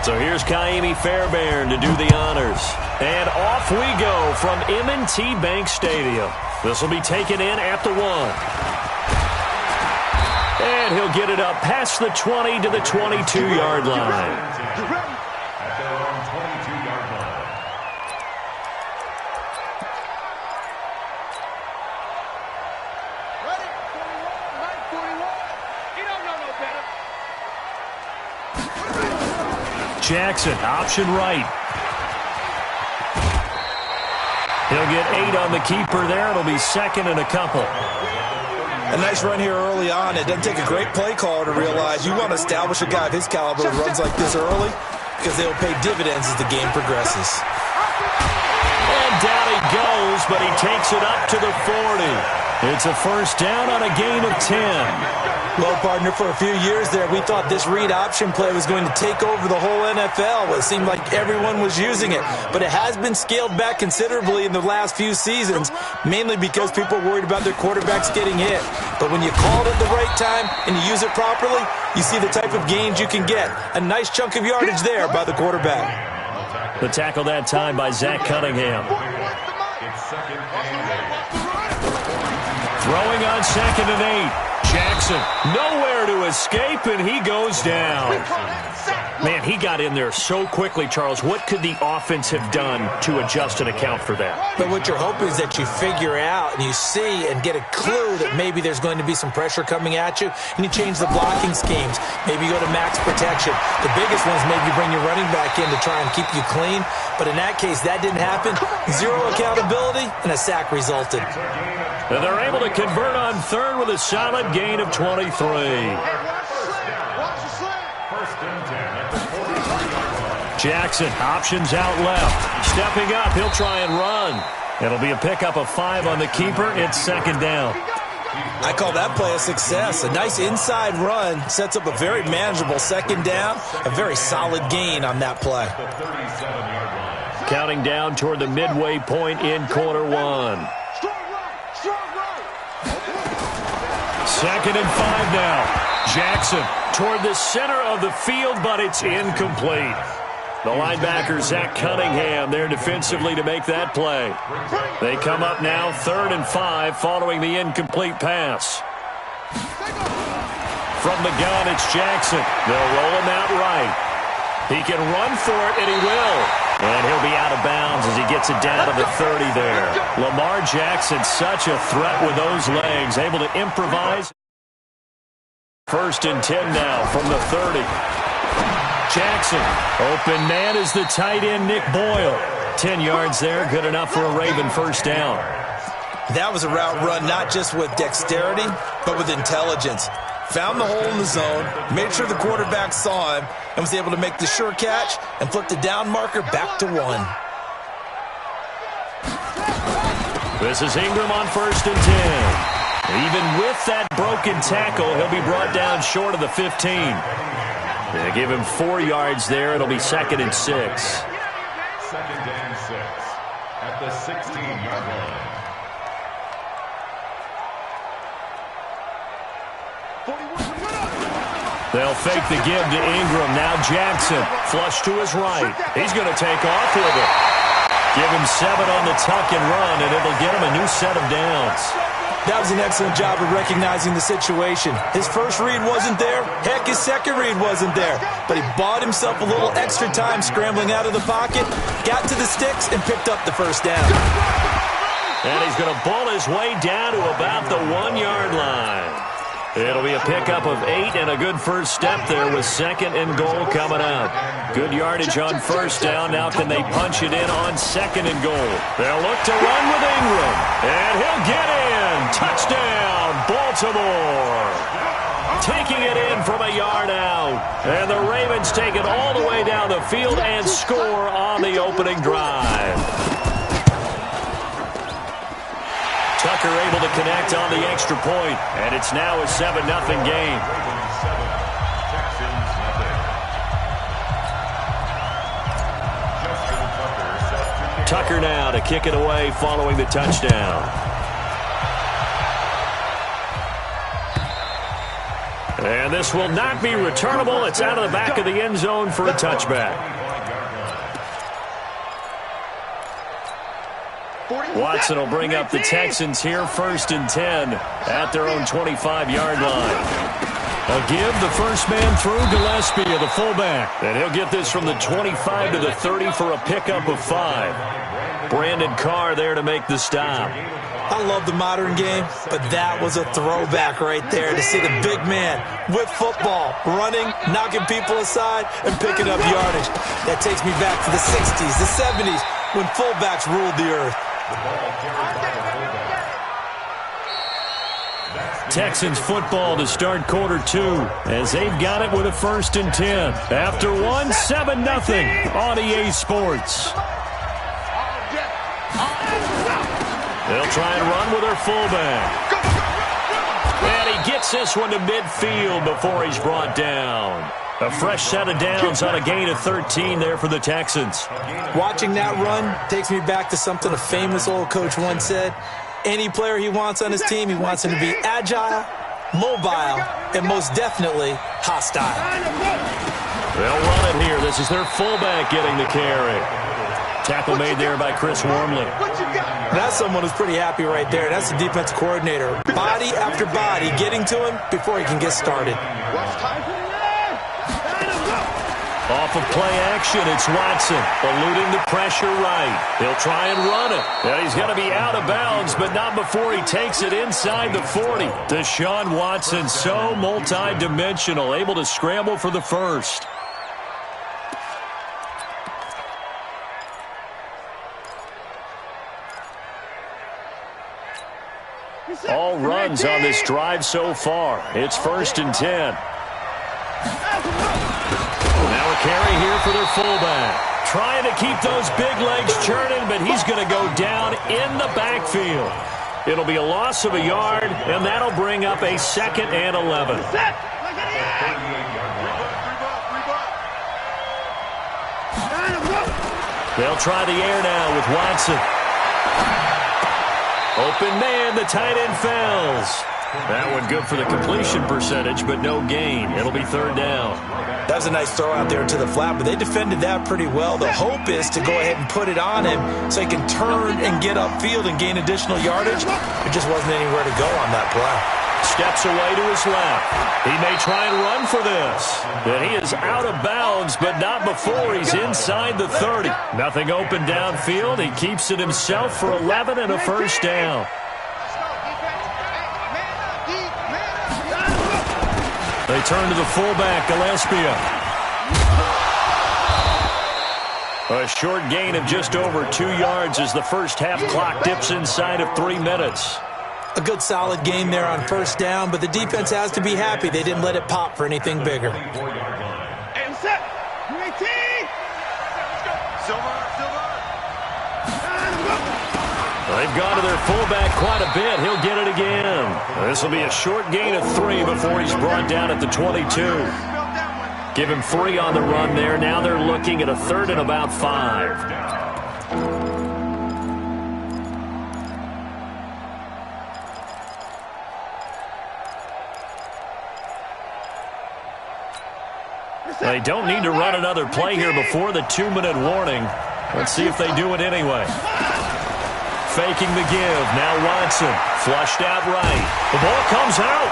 So here's Kaimi Fairbairn to do the honors. And off we go from M&T Bank Stadium. This will be taken in at the 1. And he'll get it up past the 20 to the 22-yard line. Jackson, option right. He'll get 8 on the keeper there. It'll be second and a couple. A nice run here early on. It doesn't take a great play caller to realize you want to establish a guy of his caliber who runs like this early because they will pay dividends as the game progresses. And down he goes, but he takes it up to the 40. It's a first down on a gain of 10. Well, partner, for a few years there, we thought this read option play was going to take over the whole NFL. It seemed like everyone was using it. But it has been scaled back considerably in the last few seasons, mainly because people are worried about their quarterbacks getting hit. But when you call it at the right time and you use it properly, you see the type of gains you can get. A nice chunk of yardage there by the quarterback. The tackle that time by Zach Cunningham. Throwing on second and 8. Jackson, nowhere to escape, and he goes down. Man, he got in there so quickly, Charles. What could the offense have done to adjust and account for that? But what you're hoping is that you figure out and you see and get a clue that maybe there's going to be some pressure coming at you, and you change the blocking schemes. Maybe you go to max protection. The biggest one is maybe bring your running back in to try and keep you clean. But in that case, that didn't happen. 0 accountability, and a sack resulted. And they're able to convert on third with a solid gain of 23. Jackson, options out left. Stepping up, he'll try and run. It'll be a pickup of 5 on the keeper. It's second down. I call that play a success. A nice inside run sets up a very manageable second down. A very solid gain on that play. Counting down toward the midway point in quarter 1. Second and 5 now. Jackson toward the center of the field, but it's incomplete. The linebacker, Zach Cunningham, there defensively to make that play. They come up now 3rd and 5 following the incomplete pass. From the gun, it's Jackson. They'll roll him out right. He can run for it, and he will. And he'll be out of bounds as he gets it down to the 30 there. Lamar Jackson, such a threat with those legs, able to improvise. 1st and 10 now from the 30. Jackson, open man is the tight end, Nick Boyle. 10 yards there, good enough for a Raven first down. That was a route run not just with dexterity, but with intelligence. Found the hole in the zone, made sure the quarterback saw him, and was able to make the sure catch and flip the down marker back to 1. This is Ingram on 1st and 10. Even with that broken tackle, he'll be brought down short of the 15. They give him 4 yards there. It'll be 2nd and 6. 2nd and 6 at the 16-yard line. They'll fake the give to Ingram. Now Jackson, flush to his right. He's going to take off with it. Give him 7 on the tuck and run, and it'll get him a new set of downs. That was an excellent job of recognizing the situation. His first read wasn't there. Heck, his second read wasn't there. But he bought himself a little extra time scrambling out of the pocket, got to the sticks, and picked up the first down. And he's going to bull his way down to about the 1-yard line. It'll be a pickup of 8 and a good first step there with 2nd and goal coming up. Good yardage on first down. Now can they punch it in on 2nd and goal? They'll look to run with Ingram. And he'll get in. Touchdown, Baltimore. Taking it in from a yard out. And the Ravens take it all the way down the field and score on the opening drive. Tucker able to connect on the extra point, and it's now a 7-0 game. Tucker now to kick it away following the touchdown. And this will not be returnable. It's out of the back of the end zone for a touchback. Watson will bring up the Texans here 1st and 10 at their own 25-yard line. A give, the first man through, Gillespie, the fullback. And he'll get this from the 25 to the 30 for a pickup of 5. Brandon Carr there to make the stop. I love the modern game, but that was a throwback right there to see the big man with football, running, knocking people aside, and picking up yardage. That takes me back to the 60s, the 70s, when fullbacks ruled the earth. Texans football to start quarter 2 as they've got it with a 1st and 10. After 1, 7-0 on EA Sports. They'll try and run with their fullback. And he gets this one to midfield before he's brought down. A fresh set of downs on a gain of 13 there for the Texans. Watching that run takes me back to something a famous old coach once said. Any player he wants on his team, he wants him to be agile, mobile, and most definitely hostile. They'll run it here. This is their fullback getting the carry. Tackle made there by Chris Wormley. That's someone who's pretty happy right there. That's the defense coordinator. Body after body getting to him before he can get started. Off of play action, it's Watson, eluding the pressure right. He'll try and run it. And he's going to be out of bounds, but not before he takes it inside the 40. Deshaun Watson, so multi-dimensional, able to scramble for the first. All runs on this drive so far. It's 1st and 10. Now a carry here for their fullback. Trying to keep those big legs churning, but he's going to go down in the backfield. It'll be a loss of a yard, and that'll bring up a 2nd and 11. They'll try the air now with Watson. Open man, the tight end fails. That one good for the completion percentage, but no gain. It'll be 3rd down. That was a nice throw out there to the flat, but they defended that pretty well. The hope is to go ahead and put it on him so he can turn and get upfield and gain additional yardage. There just wasn't anywhere to go on that play. Steps away to his left. He may try and run for this. And he is out of bounds, but not before he's inside the 30. Nothing open downfield. He keeps it himself for 11 and a 1st down. They turn to the fullback, Gillespie. A short gain of just over 2 yards as the first half clock dips inside of 3 minutes. A good solid game there on 1st down, but the defense has to be happy they didn't let it pop for anything bigger. They've gone to their fullback quite a bit. He'll get it again. This will be a short gain of 3 before he's brought down at the 22. Give him 3 on the run there. Now they're looking at a 3rd and about 5. They don't need to run another play here before the 2-minute warning. Let's see if they do it anyway. Faking the give. Now Watson. Flushed out right. The ball comes out.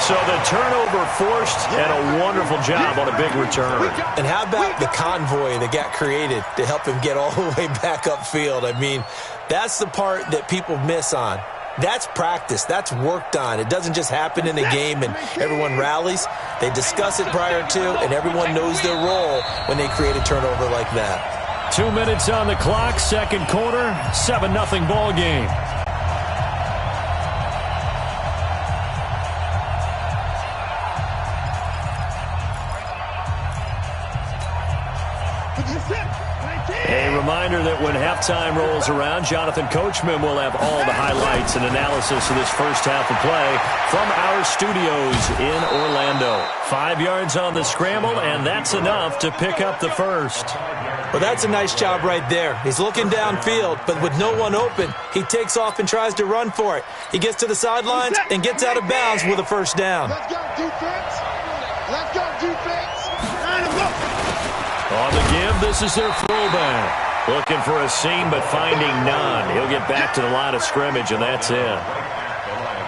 So the turnover forced, and a wonderful job on a big return. And how about the convoy that got created to help him get all the way back upfield? I mean, that's the part that people miss on. That's practice. That's worked on. It doesn't just happen in the game and everyone rallies. They discuss it prior to, and everyone knows their role when they create a turnover like that. 2 minutes on the clock, 2nd quarter, 7-0 ball game. A reminder that when halftime rolls around, Jonathan Coachman will have all the highlights and analysis of this first half of play from our studios in Orlando. 5 yards on the scramble, and that's enough to pick up the first. Well, that's a nice job right there. He's looking downfield, but with no one open, he takes off and tries to run for it. He gets to the sidelines and gets out of bounds with a first down. Let's go, defense. Let's go, defense. On the give, this is their fullback. Looking for a seam, but finding none. He'll get back to the line of scrimmage, and that's it.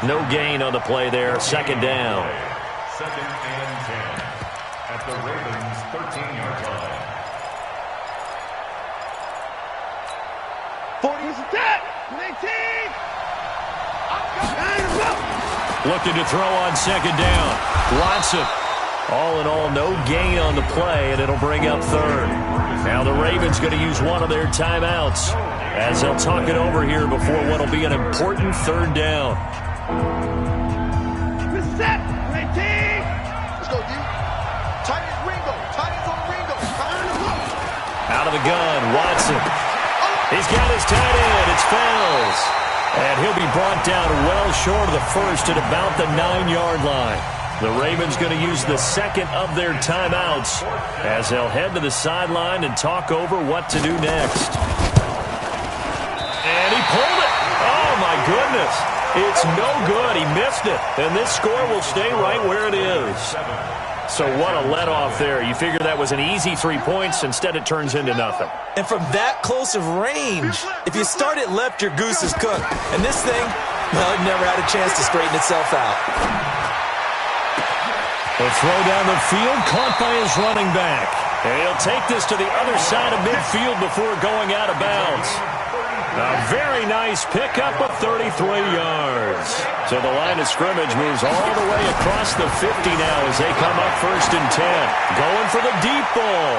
No gain on the play there. Second down. Second and 10 at the Ravens' 13-yard line. 40 is a tap. 19. Looking to throw on second down. Watson. All in all, no gain on the play, and it'll bring up third. Now the Ravens going to use one of their timeouts as they'll talk it over here before what will be an important third down. Set. 19. Let's go, D. Tight end Ringo. Tight end on Ringo. Out of the gun, Watson. He's got his tight end. It's Fells. And he'll be brought down well short of the first at about the 9-yard line. The Ravens going to use the second of their timeouts as they'll head to the sideline and talk over what to do next. And he pulled it. Oh, my goodness. It's no good. He missed it. And this score will stay right where it is. So what a let-off there. You figure that was an easy 3 points. Instead, it turns into nothing. And from that close of range, if you start it left, your goose is cooked. And this thing, well, it never had a chance to straighten itself out. The throw down the field, caught by his running back. And he'll take this to the other side of midfield before going out of bounds. A very nice pickup of 33 yards. So the line of scrimmage moves all the way across the 50 now as they come up first and 10. Going for the deep ball.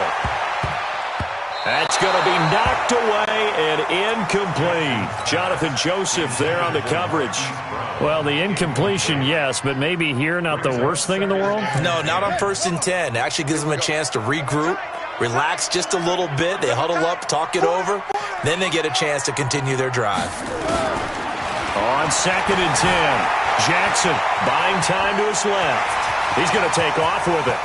That's going to be knocked away and incomplete. Jonathan Joseph there on the coverage. Well, the incompletion, yes, but maybe here not the worst thing in the world? No, not on first and 10. It actually gives them a chance to regroup, relax just a little bit. They huddle up, talk it over. Then they get a chance to continue their drive. On second and 10, Jackson buying time to his left. He's going to take off with it.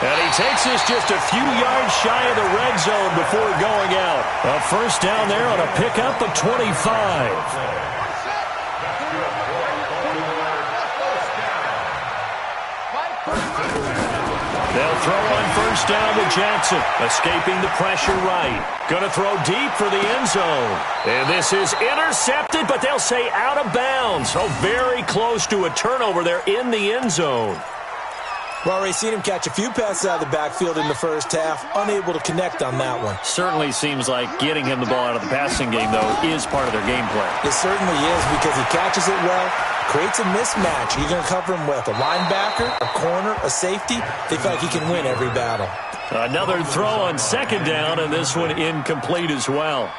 And he takes this just a few yards shy of the red zone before going out. A first down there on a pickup of 25. They'll throw on first down with Jackson, escaping the pressure right. Going to throw deep for the end zone. And this is intercepted, but they'll say out of bounds. So very close to a turnover there in the end zone. Well, already seen him catch a few passes out of the backfield in the first half. Unable to connect on that one. Certainly seems like getting him the ball out of the passing game, though, is part of their game plan. It certainly is because he catches it well, creates a mismatch. You're going to cover him with a linebacker, a corner, a safety. They feel like he can win every battle. Another throw on second down, and this one incomplete as well.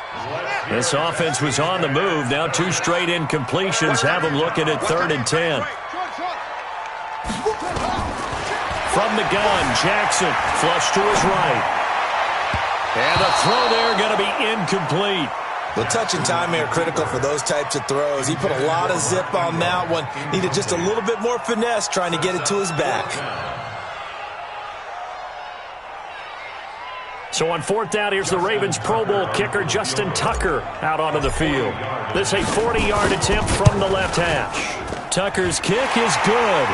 This offense was on the move. Now two straight incompletions have them looking at third and 10. From the gun, Jackson, flush to his right. And the throw there going to be incomplete. The touch and time are critical for those types of throws. He put a lot of zip on that one. Needed just a little bit more finesse trying to get it to his back. So on fourth down, here's the Ravens Pro Bowl kicker, Justin Tucker, out onto the field. This a 40-yard attempt from the left hash. Tucker's kick is good.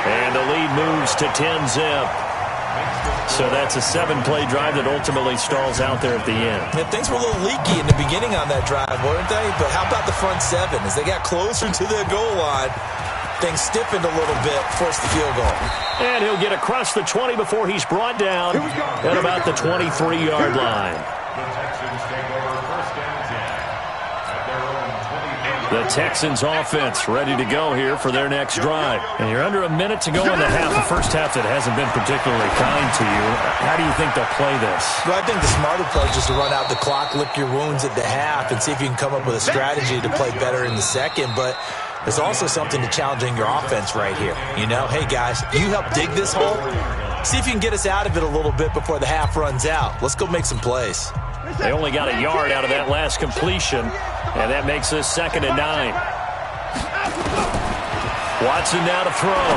And the lead moves to 10-zip. So that's a 7-play drive that ultimately stalls out there at the end. Yeah, things were a little leaky in the beginning on that drive, weren't they? But how about the front seven? As they got closer to their goal line, things stiffened a little bit, forced the field goal. And he'll get across the 20 before he's brought down at about the 23-yard line. The Texans take over first and 10 at their own 28. The Texans offense ready to go here for their next drive. And you're under a minute to go in the half. The first half that hasn't been particularly kind to you. How do you think they'll play this? Well, I think the smarter play is just to run out the clock, lick your wounds at the half, and see if you can come up with a strategy to play better in the second. But there's also something to challenging your offense right here. You know, hey, guys, you help dig this hole. See if you can get us out of it a little bit before the half runs out. Let's go make some plays. They only got a yard out of that last completion, and that makes this 2nd and 9. Watson now to throw.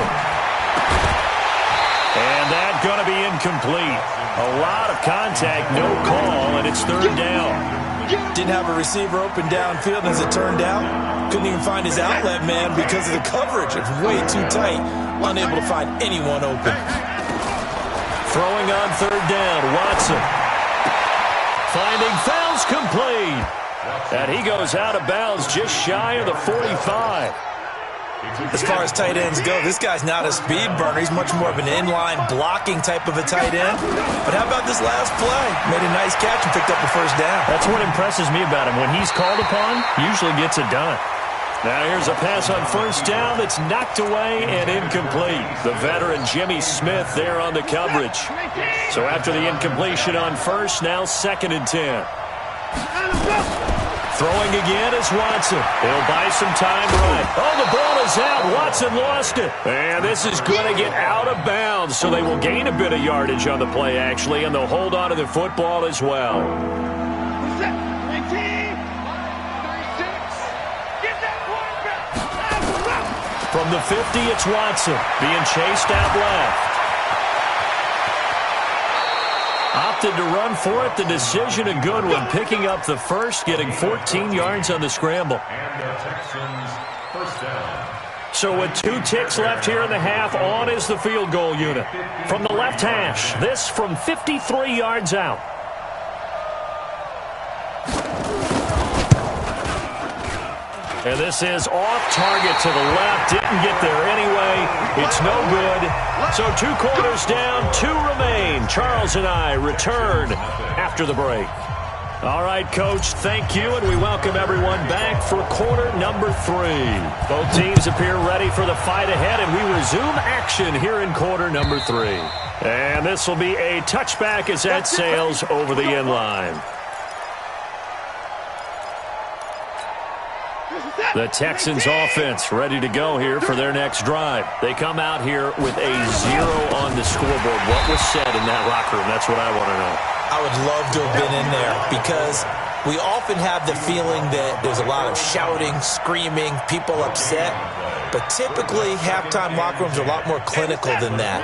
And that's going to be incomplete. A lot of contact, no call, and it's third down. Didn't have a receiver open downfield, and as it turned out, couldn't even find his outlet man because of the coverage. It's way too tight, unable to find anyone open. Throwing on third down, Watson. Finding Fells complete. And he goes out of bounds just shy of the 45. As far as tight ends go, this guy's not a speed burner. He's much more of an inline blocking type of a tight end. But how about this last play? Made a nice catch and picked up the first down. That's what impresses me about him. When he's called upon, usually gets it done. Now here's a pass on first down that's knocked away and incomplete. The veteran Jimmy Smith there on the coverage. So after the incompletion on first, now 2nd and 10. Throwing again is Watson. He'll buy some time right. Oh, the ball is out. Watson lost it. And this is going to get out of bounds, so they will gain a bit of yardage on the play, actually, and they'll hold on to the football as well. From the 50, it's Watson being chased out left. Opted to run for it. The decision a good one. Picking up the first, getting 14 yards on the scramble. And the Texans first down. So with 2 ticks left here in the half, on is the field goal unit. From the left hash, this from 53 yards out. And this is off target to the left. Didn't get there anyway. It's no good. So 2 quarters down, 2 remain. Charles and I return after the break. All right, Coach, thank you, and we welcome everyone back for quarter number 3. Both teams appear ready for the fight ahead, and we resume action here in quarter number 3. And this will be a touchback as that sails over the end line. The Texans offense ready to go here for their next drive. They come out here with a 0 on the scoreboard. What was said in that locker room? That's what I want to know. I would love to have been in there because we often have the feeling that there's a lot of shouting, screaming, people upset. But typically, halftime locker rooms are a lot more clinical than that.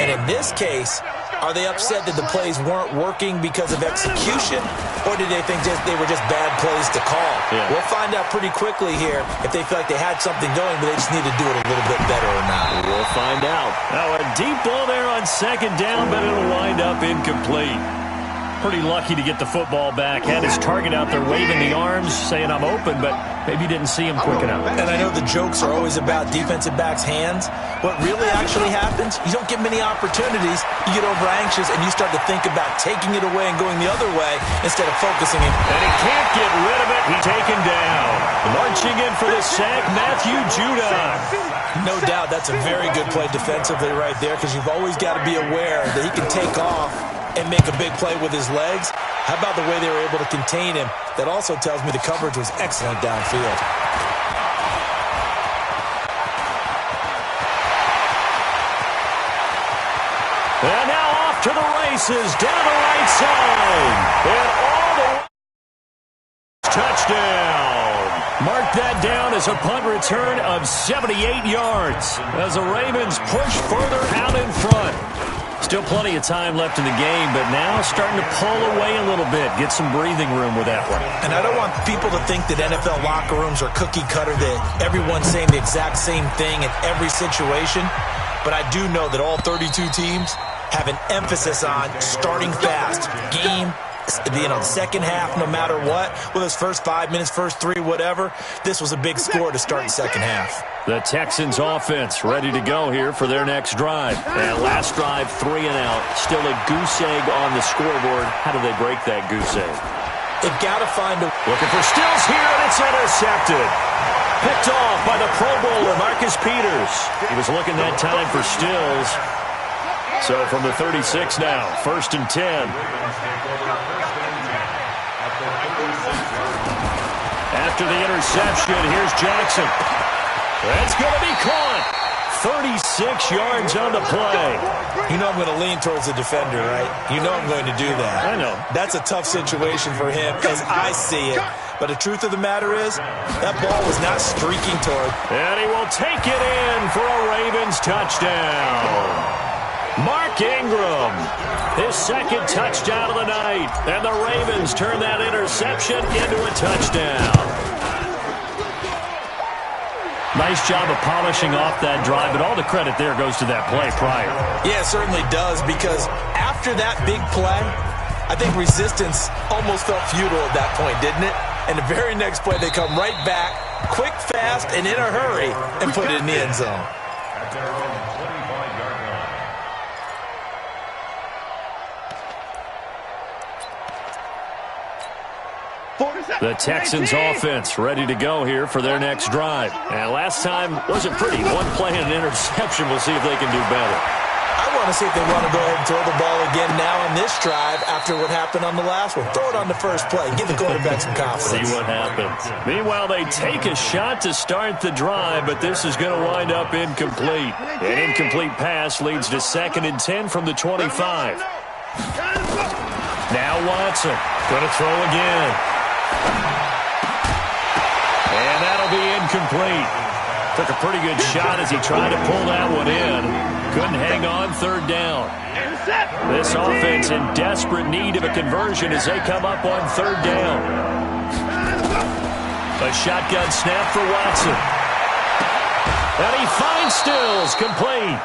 And in this case, are they upset that the plays weren't working because of execution, or did they think they were just bad plays to call? Yeah. We'll find out pretty quickly here if they feel like they had something going, but they just need to do it a little bit better or not. We'll find out. Now, a deep ball there on 2nd down, but it'll wind up incomplete. Pretty lucky to get the football back. Had his target out there waving the arms, saying I'm open, but maybe didn't see him quick enough. And I know the jokes are always about defensive backs' hands. What really actually happens, you don't get many opportunities. You get over anxious, and you start to think about taking it away and going the other way instead of focusing. And he can't get rid of it. He's taken down. Marching in for the sack, Matthew Judon. No doubt that's a very good play defensively right there because you've always got to be aware that he can take off and make a big play with his legs. How about the way they were able to contain him? That also tells me the coverage was excellent downfield. And now off to the races, down the right side. And all the way. Touchdown. Mark that down as a punt return of 78 yards as the Ravens push further out in front. Still plenty of time left in the game, but now starting to pull away a little bit. Get some breathing room with that one. And I don't want people to think that NFL locker rooms are cookie cutter, that everyone's saying the exact same thing in every situation. But I do know that all 32 teams have an emphasis on starting fast. Game, the second half, no matter what. Whether it's first 5 minutes, first 3, whatever. This was a big score to start the second half. The Texans offense ready to go here for their next drive. And last drive, 3 and out. Still a goose egg on the scoreboard. How do they break that goose egg? They've got to find a... Looking for Stills here, and it's intercepted. Picked off by the Pro Bowler, Marcus Peters. He was looking that time for Stills. So from the 36 now, 1st and 10. After the interception, here's Jackson. That's going to be caught. 36 yards on the play. You know I'm going to lean towards the defender, right? You know I'm going to do that. I know. That's a tough situation for him as I see it. But the truth of the matter is, that ball was not streaking toward. And he will take it in for a Ravens touchdown. Mark Ingram, his second touchdown of the night. And the Ravens turn that interception into a touchdown. Nice job of polishing off that drive, but all the credit there goes to that play prior. Yeah, it certainly does, because after that big play, I think resistance almost felt futile at that point, didn't it? And the very next play, they come right back, quick, fast, and in a hurry, and put it in the end zone. At their own 25-yard line. The Texans offense ready to go here for their next drive. And last time wasn't pretty. One play and an interception. We'll see if they can do better. I want to see if they want to go ahead and throw the ball again now on this drive after what happened on the last one. Throw it on the first play. Give the quarterback some confidence. See what happens. Meanwhile, they take a shot to start the drive, but this is going to wind up incomplete. An incomplete pass leads to 2nd and 10 from the 25. Now Watson going to throw again. And that'll be incomplete. Took a pretty good shot as he tried to pull that one in. Couldn't hang on, 3rd down. This offense in desperate need of a conversion as they come up on 3rd down. A shotgun snap for Watson. And he finds Stills, complete.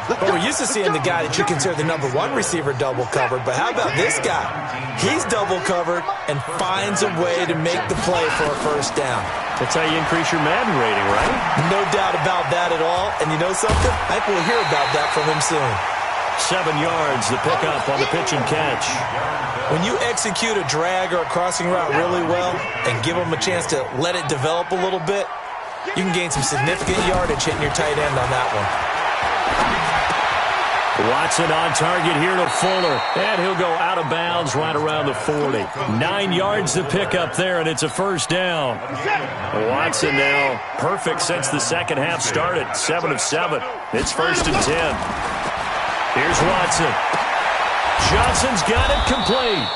Well, we're used to seeing the guy that you consider the #1 receiver double covered, but how about this guy? He's double covered and finds a way to make the play for a 1st down. That's how you increase your Madden rating, right? No doubt about that at all. And you know something? I think we'll hear about that from him soon. 7 yards, the pickup on the pitch and catch. When you execute a drag or a crossing route really well and give them a chance to let it develop a little bit, you can gain some significant yardage hitting your tight end on that one. Watson on target here to Fuller, and he'll go out of bounds right around the 40. 9 yards to pick up there, and it's a 1st down. Watson now perfect since the second half started, 7 of 7. It's 1st and 10. Here's Watson. Johnson's got it complete.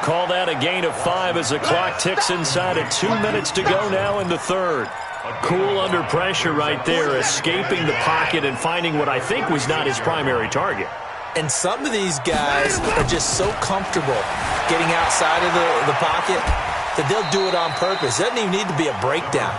Call that a gain of 5 as the clock ticks inside at 2 minutes to go now in the 3rd. Cool under pressure right there, escaping the pocket and finding what I think was not his primary target. And some of these guys are just so comfortable getting outside of the pocket that they'll do it on purpose. It doesn't even need to be a breakdown.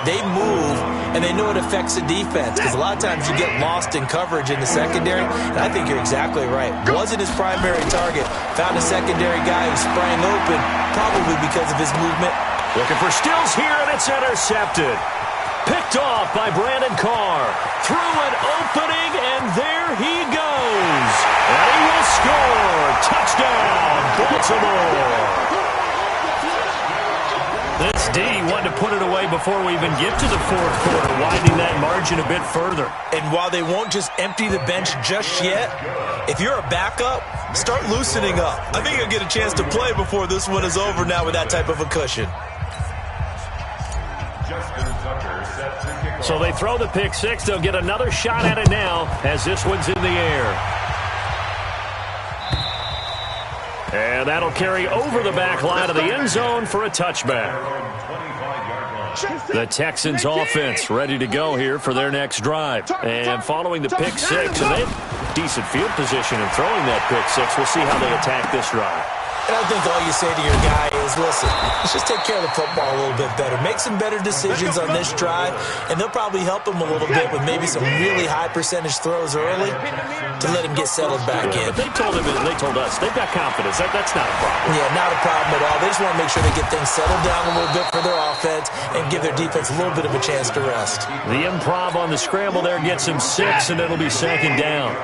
They move, and they know it affects the defense, because a lot of times you get lost in coverage in the secondary, and I think you're exactly right. Wasn't his primary target. Found a secondary guy who sprang open, probably because of his movement. Looking for Stills here, and it's intercepted. Picked off by Brandon Carr. Through an opening, and there he goes. And he will score. Touchdown, Baltimore. This D wanted to put it away before we even get to the 4th quarter, widening that margin a bit further. And while they won't just empty the bench just yet, if you're a backup, start loosening up. I think you'll get a chance to play before this one is over now with that type of a cushion. So they throw the pick 6. They'll get another shot at it now as this one's in the air. And that'll carry over the back line of the end zone for a touchback. The Texans offense ready to go here for their next drive. And following the pick 6, and they have decent field position in throwing that pick 6. We'll see how they attack this drive. And I think all you say to your guy is, listen, let's just take care of the football a little bit better. Make some better decisions on this drive, and they'll probably help him a little bit with maybe some really high percentage throws early to let him get settled back in. But they told us, they've got confidence. That's not a problem. Yeah, not a problem at all. They just want to make sure they get things settled down a little bit for their offense and give their defense a little bit of a chance to rest. The improv on the scramble there gets him 6, and it'll be 2nd down.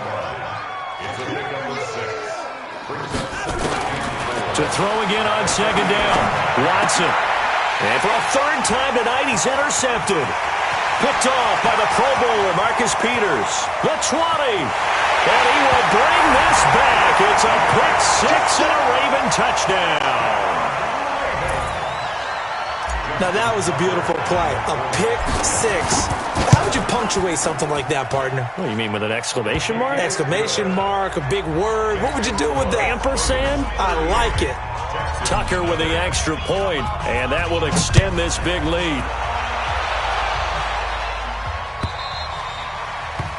To throw again on 2nd down. Watson. And for a 3rd time tonight, he's intercepted. Picked off by the Pro Bowler, Marcus Peters. The 20. And he will bring this back. It's a pick 6 and a Raven touchdown. Now that was a beautiful play. A pick 6. How would you punctuate something like that, partner? What do you mean, with an exclamation mark? Exclamation mark, a big word. What would you do with that? Ampersand? I like it. Tucker with the extra point, and that will extend this big lead.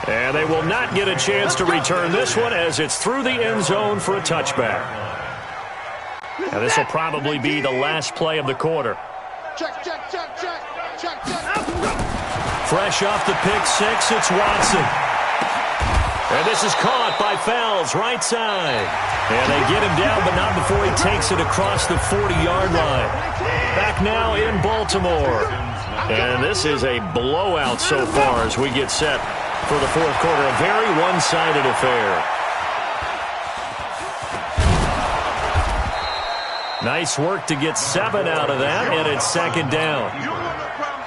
And they will not get a chance to return this one as it's through the end zone for a touchback. And this will probably be the last play of the quarter. Check, check, check, check, check, check. Fresh off the pick six, it's Watson. And this is caught by Fells, right side. And they get him down, but not before he takes it across the 40-yard line. Back now in Baltimore. And this is a blowout so far as we get set for the fourth quarter. A very one-sided affair. Nice work to get 7 out of that, and it's second down.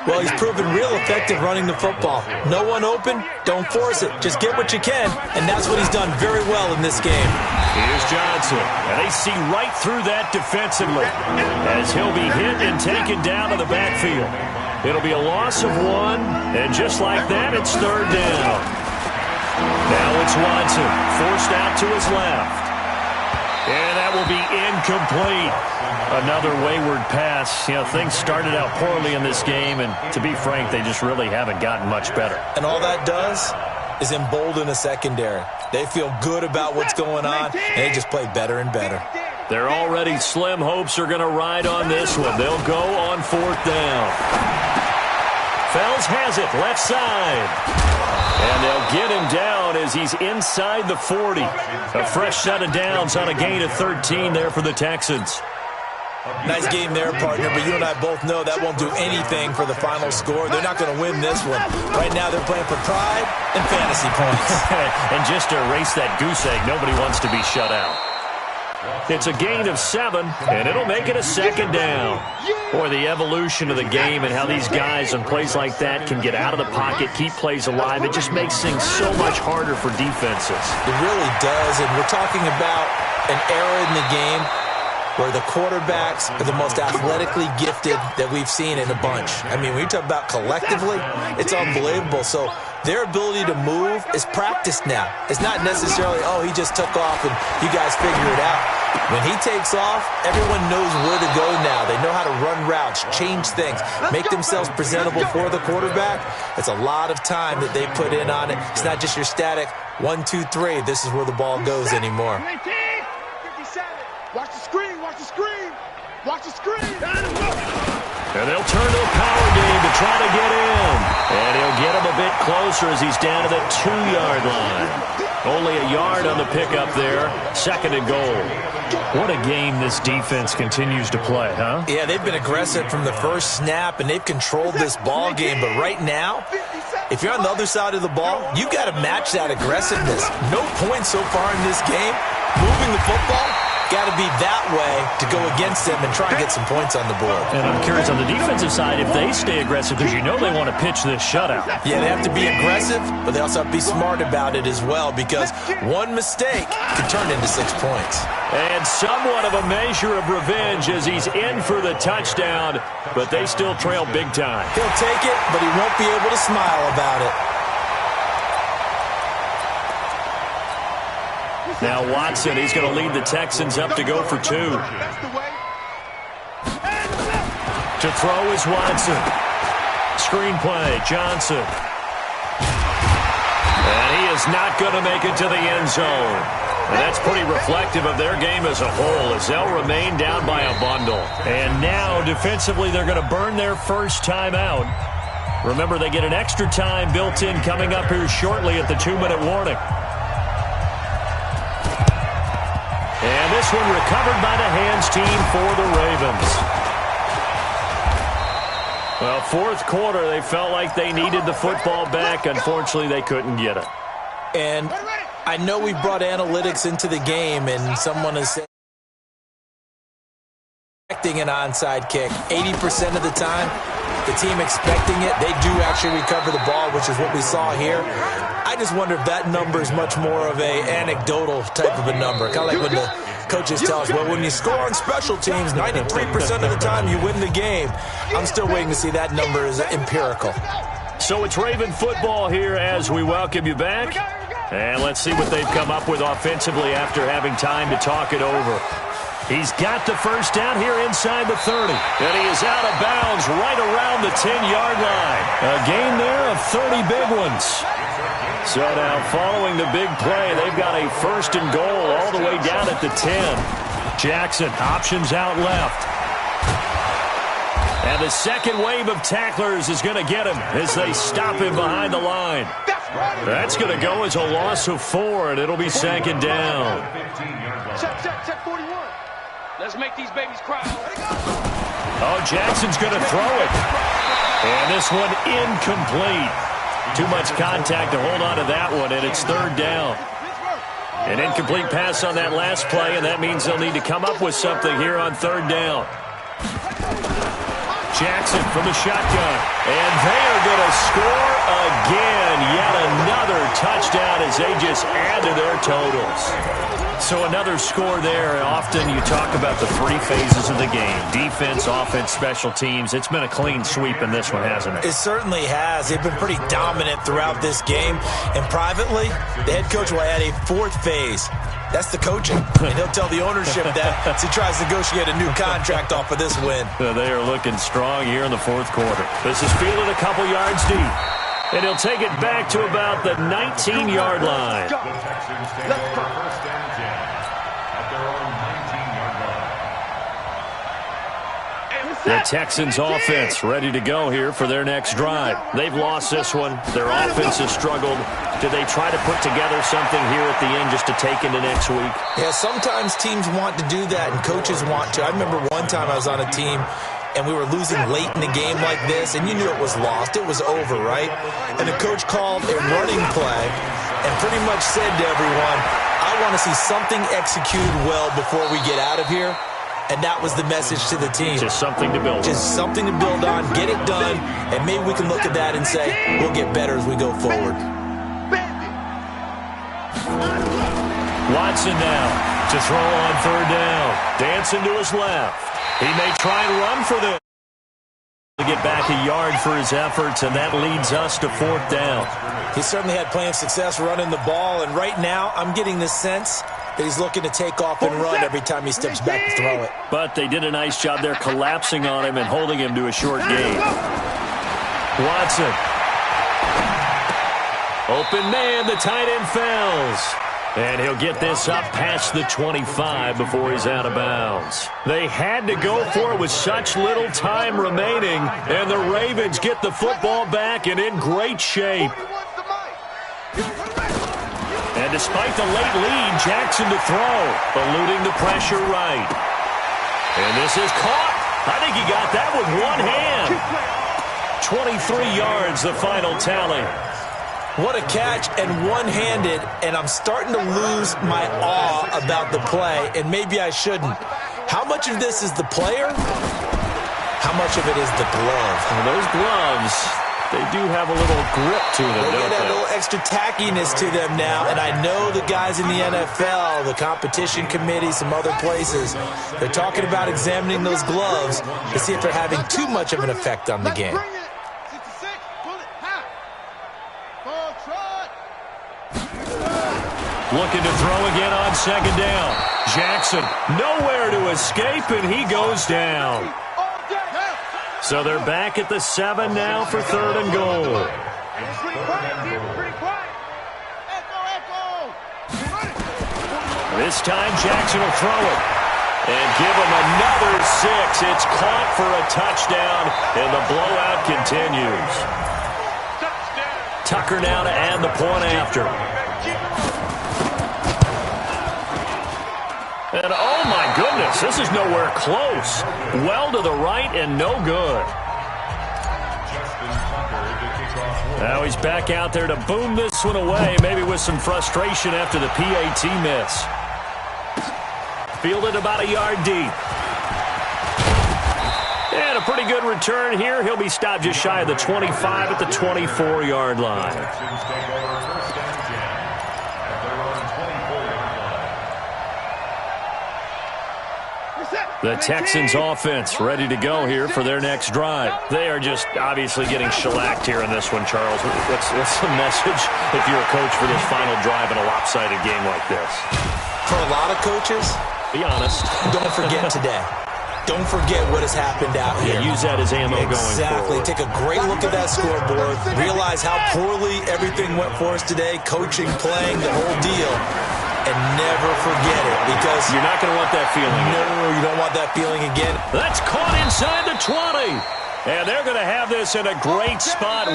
Well, he's proven real effective running the football. No one open, don't force it. Just get what you can, and that's what he's done very well in this game. Here's Johnson, and they see right through that defensively as he'll be hit and taken down to the backfield. It'll be a loss of 1, and just like that, it's third down. Now it's Watson, forced out to his left. And that will be incomplete. Another wayward pass. You know, things started out poorly in this game, and to be frank, they just really haven't gotten much better. And all that does is embolden a secondary. They feel good about what's going on, and they just play better and better. Their already slim hopes are going to ride on this one. They'll go on fourth down. Fells has it, left side. And they'll get him down as he's inside the 40. A fresh set of downs on a gain of 13 there for the Texans. Nice game there, partner, but you and I both know that won't do anything for the final score. They're not going to win this one. Right now they're playing for pride and fantasy points. And just to erase that goose egg, nobody wants to be shut out. It's a gain of 7, and it'll make it a second down. Boy, the evolution of the game and how these guys on plays like that can get out of the pocket, keep plays alive, it just makes things so much harder for defenses. It really does, and we're talking about an era in the game where the quarterbacks are the most athletically gifted that we've seen in a bunch. I mean, when you talk about collectively, it's unbelievable. So their ability to move is practiced now. It's not necessarily, oh, he just took off and you guys figure it out. When he takes off, everyone knows where to go now. They know how to run routes, change things, make themselves presentable for the quarterback. It's a lot of time that they put in on it. It's not just your static 1, 2, 3. This is where the ball goes anymore. 57. Watch the screen, watch the screen, watch the screen. And they'll turn to a power game to try to get in. And he'll get him a bit closer as he's down to the 2-yard line. Only a yard on the pickup there. Second and goal. What a game this defense continues to play, huh? Yeah, they've been aggressive from the first snap, and they've controlled this ball game. But right now, if you're on the other side of the ball, you've got to match that aggressiveness. No points so far in this game. Moving the football, got to be that way to go against them and try and get some points on the board. And I'm curious on the defensive side if they stay aggressive, because you know they want to pitch this shutout. Yeah, they have to be aggressive, but they also have to be smart about it as well, because one mistake can turn into 6 points. And somewhat of a measure of revenge as he's in for the touchdown, but they still trail big time. He'll take it, but he won't be able to smile about it. Now Watson, he's going to lead the Texans up to go for 2. To throw is Watson. Screen play, Johnson. And he is not going to make it to the end zone. And that's pretty reflective of their game as a whole, as they'll remain down by a bundle. And now, defensively, they're going to burn their first time out. Remember, they get an extra time built in coming up here shortly at the 2-minute warning. And this one recovered by the hands team for the Ravens. Well, fourth quarter, they felt like they needed the football back. Unfortunately, they couldn't get it. And I know we brought analytics into the game, and someone has said expecting an onside kick. 80% of the time, the team expecting it, they do actually recover the ball, which is what we saw here. I just wonder if that number is much more of a anecdotal type of a number. Kind of like when the coaches tell us, well, when you score on special teams, 93% of the time you win the game. I'm still waiting to see that number is empirical. So it's Raven football here as we welcome you back. And let's see what they've come up with offensively after having time to talk it over. He's got the first down here inside the 30. And he is out of bounds right around the 10-yard line. A gain there of 30 big ones. So now following the big play, they've got a 1st and goal all the way down at the 10. Jackson options out left. And the second wave of tacklers is going to get him as they stop him behind the line. That's going to go as a loss of 4, and it'll be 2nd down. Check 41. Let's make these babies cry. Oh, Jackson's going to throw it. And this one incomplete. Too much contact to hold on to that one, and it's 3rd down. An incomplete pass on that last play, and that means they'll need to come up with something here on 3rd down. Jackson from the shotgun. And they are going to score again. Yet another touchdown as they just add to their totals. So another score there. Often you talk about the 3 phases of the game. Defense, offense, special teams. It's been a clean sweep in this one, hasn't it? It certainly has. They've been pretty dominant throughout this game. And privately, the head coach will add a 4th phase. That's the coaching. And he'll tell the ownership that as he tries to negotiate a new contract off of this win. They are looking strong here in the 4th quarter. This is fielded a couple yards deep. And he'll take it back to about the 19-yard line. The Texans offense ready to go here for their next drive. They've lost this one. Their offense has struggled. Do they try to put together something here at the end just to take into next week? Yeah, sometimes teams want to do that and coaches want to. I remember one time I was on a team and we were losing late in the game like this, and you knew it was lost. It was over, right? And the coach called a running play and pretty much said to everyone, I want to see something executed well before we get out of here. And that was the message to the team. Just something to build on. Just something to build on, get it done, and maybe we can look at that and say, we'll get better as we go forward. Watson now to throw on 3rd down. Dancing to his left. He may try and run for this. To get back a yard for his efforts, and that leads us to 4th down. He certainly had plenty of success running the ball, and right now I'm getting the sense that he's looking to take off and run every time he steps back to throw it. But they did a nice job there collapsing on him and holding him to a short gain. Watson. Open man, the tight end fails. And he'll get this up past the 25 before he's out of bounds. They had to go for it with such little time remaining, and the Ravens get the football back and in great shape. And despite the late lead, Jackson to throw, eluding the pressure right. And this is caught. I think he got that with one hand. 23 yards, the final tally. What a catch, and one-handed, and I'm starting to lose my awe about the play, and maybe I shouldn't. How much of this is the player? How much of it is the glove? Well, those gloves, they do have a little grip to them, they don't get they? a little extra tackiness to them now, and I know the guys in the NFL, the competition committee, some other places, they're talking about examining those gloves to see if they're having too much of an effect on the game. Looking to throw again on 2nd down. Jackson nowhere to escape, and he goes down. So they're back at the 7 now for 3rd and goal. This time Jackson will throw it. And give him another 6. It's caught for a touchdown, and the blowout continues. Tucker now to add the point after. And oh my goodness, this is nowhere close. Well to the right and no good. Now he's back out there to boom this one away, maybe with some frustration after the PAT miss. Fielded about a yard deep. And a pretty good return here. He'll be stopped just shy of the 25 at the 24-yard line. The Texans offense ready to go here for their next drive. They are just obviously getting shellacked here in this one, Charles. What's the message if you're a coach for this final drive in a lopsided game like this? For a lot of coaches, be honest. don't forget today. Don't forget what has happened out here. Yeah, use that as ammo going forward. Exactly. Take a great look at that scoreboard. Realize how poorly everything went for us today, coaching, playing, the whole deal. And never forget it, because you're not going to want that feeling again. No, you don't want that feeling again. That's caught inside the 20. And they're going to have this in a great spot.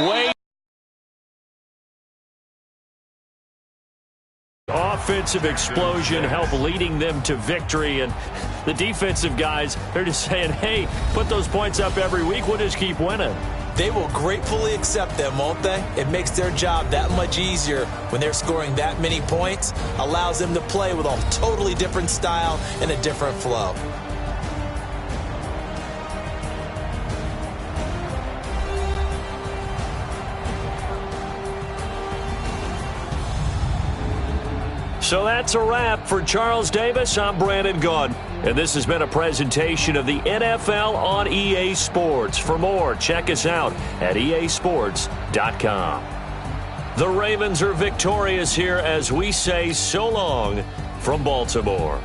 Offensive explosion help leading them to victory, and the defensive guys, they're just saying, hey, put those points up every week, we'll just keep winning. They will gratefully accept them, won't they? It makes their job that much easier when they're scoring that many points, allows them to play with a totally different style and a different flow. So that's a wrap for Charles Davis. I'm Brandon Gaudin, and this has been a presentation of the NFL on EA Sports. For more, check us out at easports.com. The Ravens are victorious here as we say so long from Baltimore.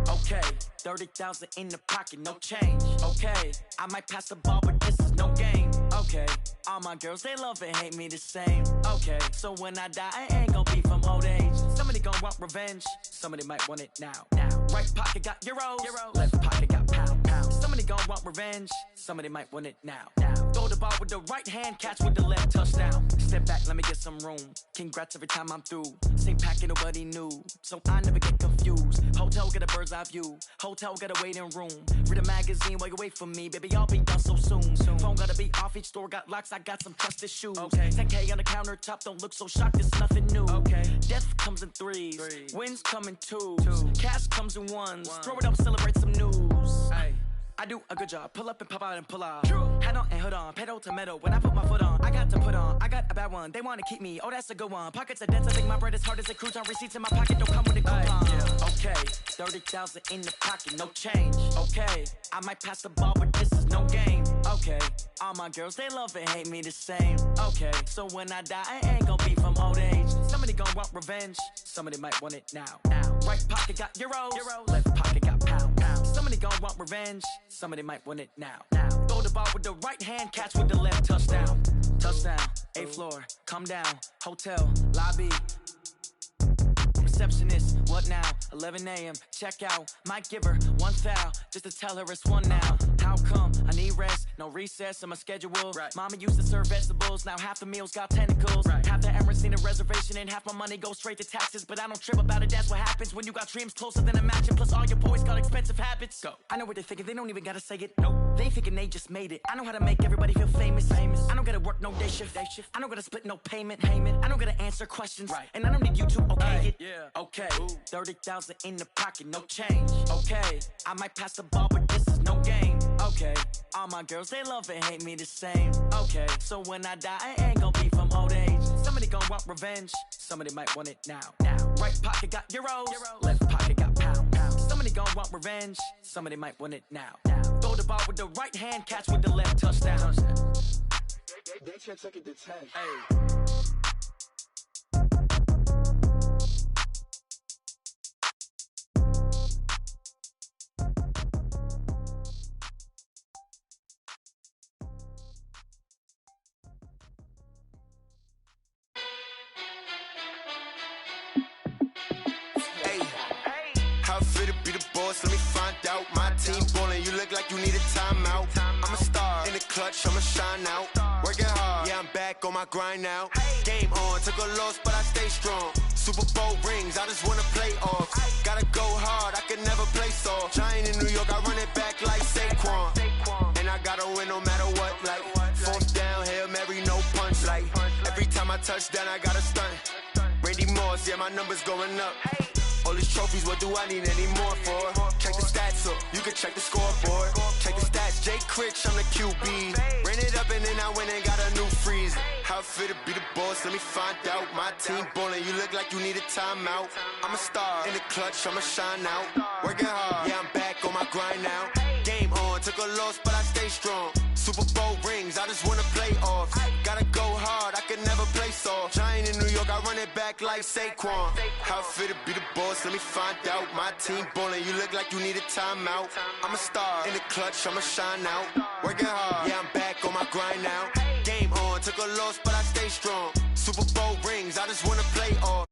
Okay, 30,000 in the pocket, no change. Okay, I might pass the ball, but this is no game. Okay, all my girls, they love and hate me the same. Okay, so when I die, I ain't gonna be from old age. Somebody gon' want revenge, somebody might want it now. Right pocket got euros, left pocket got pound. Somebody gon' want revenge. Somebody might want it now. Throw the ball with the right hand, catch with the left, touchdown. Step back, let me get some room. Congrats every time I'm through. Same packet, nobody knew, so I never get confused. Hotel, get a bird's eye view. Hotel, got a waiting room. Read a magazine while you wait for me, baby, I'll be done so soon. Phone gotta be off, each store got locks, I got some trusted shoes. 10K on the countertop, don't look so shocked, it's nothing new. Death comes in threes, wins come in twos. Cash comes in ones, throw it up, celebrate some news. I do a good job, pull up and pop out and pull out. Head on and hood on, pedal to metal. When I put my foot on, I got to put on. I got a bad one, they wanna keep me, oh that's a good one. Pockets are dense, I think my bread is hard as it cruise on. Receipts in my pocket, don't come with a coupon. Okay, 30,000 in the pocket, no change. Okay, I might pass the ball, but this is no game. Okay, all my girls, they love and hate me the same. Okay, so when I die, I ain't gon' be from old age. Somebody gon' want revenge, somebody might want it now. Right pocket got euros, left pocket got pounds. Somebody gon' want revenge, somebody might want it now. Throw the ball with the right hand, catch with the left, touchdown. Touchdown, 8th floor, come down, hotel, lobby. Receptionist, what now? 11 a.m. check out. Might give her one foul just to tell her it's one now. How come? I need rest, no recess in my schedule. Mama used to serve vegetables, now half the meals got tentacles. Half the Emirates need a reservation and half my money goes straight to taxes. But I don't trip about it, that's what happens when you got dreams closer than a match. Plus all your boys got expensive habits. Go. I know what they're thinking, they don't even gotta say it. Nope. They thinking they just made it. I know how to make everybody feel famous. I don't gotta work no day shift. I don't gotta split no payment. I don't gotta answer questions. And I don't need you to okay it. Okay, 30,000 in the pocket, no change. Okay, I might pass the ball, but this is no game. Okay, all my girls, they love and hate me the same. Okay, so when I die, I ain't gon' be from old age. Somebody gon' want revenge, somebody might want it now. Right pocket got euros, left pocket got pounds. Somebody gon' want revenge, somebody might want it now. Throw the ball with the right hand, catch with the left, touchdown. They can't take it to 10. Let me find out. My team ballin', you look like you need a timeout. I'm a star in the clutch, I'ma shine out. Working hard, yeah, I'm back on my grind now. Game on, took a loss, but I stay strong. Super Bowl rings, I just wanna play off. Gotta go hard, I can never play soft. Giant in New York, I run it back like Saquon. And I gotta win no matter what, like fourth down, Hail Mary, no punch. Like every time I touch down, I gotta stunt. Randy Moss, yeah, my numbers going up. All these trophies, what do I need any more for? Check the stats up, you can check the scoreboard. Check the stats, Jay Critch, I'm the QB. Ran it up and then I went and got a new freeze. How it feel to be the boss, let me find out. My team ballin', you look like you need a timeout. I'm a star in the clutch, I'ma shine out. Working hard, yeah, I'm back on my grind now. Game on, took a loss, but I stay strong. Super Bowl rings, I just wanna play off. Gotta go hard, I can never play soft. Giant in New York, I run it back like Saquon. How it feel to be the boss, let me find out. My team ballin', you look like you need a timeout. I'm a star in the clutch, I'ma shine out. Working hard, yeah, I'm back on my grind now. Game on, took a loss, but I stay strong. Super Bowl rings, I just wanna play off.